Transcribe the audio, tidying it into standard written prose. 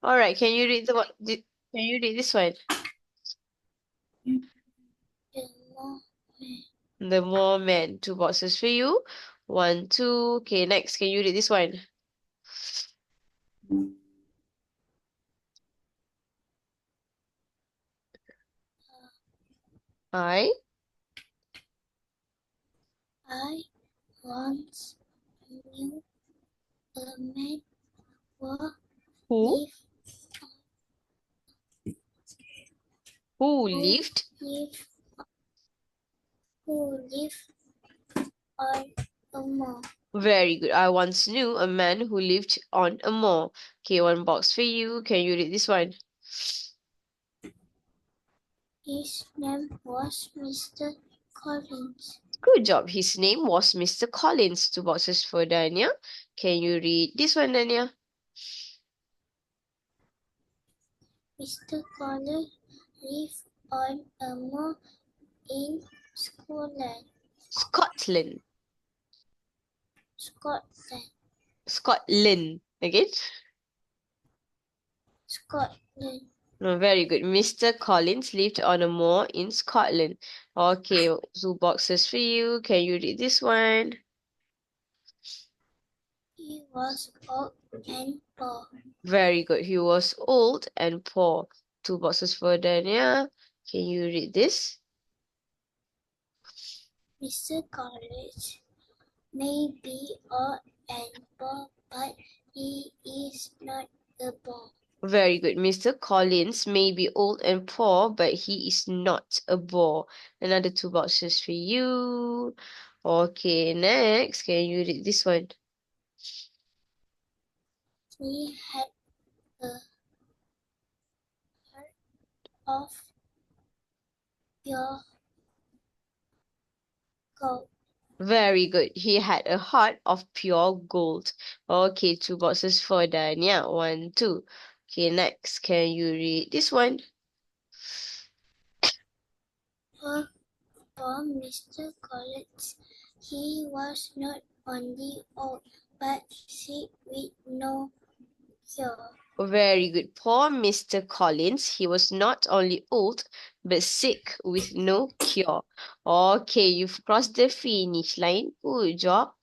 All right, can you read can you read this one? The moment. 2 boxes for you. 1, 2. Okay, next, can you read this one? I once knew a man who lived lived. lived who lived on a moor. Very good. I once knew a man who lived on a moor. Okay, 1 box for you. Can you read this one? His name was Mr. Collins. Good job. His name was Mr. Collins. 2 boxes for Daniya. Can you read this one, Daniya? Mr. Collins lived on a moor in Scotland. Scotland. Scotland. Scotland. Again? Scotland. Oh, very good. Mr. Collins lived on a moor in Scotland. Okay, 2 boxes for you. Can you read this one? He was old and poor. Very good. He was old and poor. 2 boxes for Daniya. Can you read this? Mr. Collins may be old and poor, but he is not a bore. Very good. Mr. Collins may be old and poor, but he is not a bore. Another 2 boxes for you. Okay, next. Can you read this one? He had a heart of pure gold. Very good. He had a heart of pure gold. Okay, 2 boxes for Daniya. 1, 2. Okay, next. Can you read this one? For Mr. Collins, he was not only old, but sick with no cure. Very good. Poor Mr. Collins. He was not only old, but sick with no cure. Okay, you've crossed the finish line. Good job.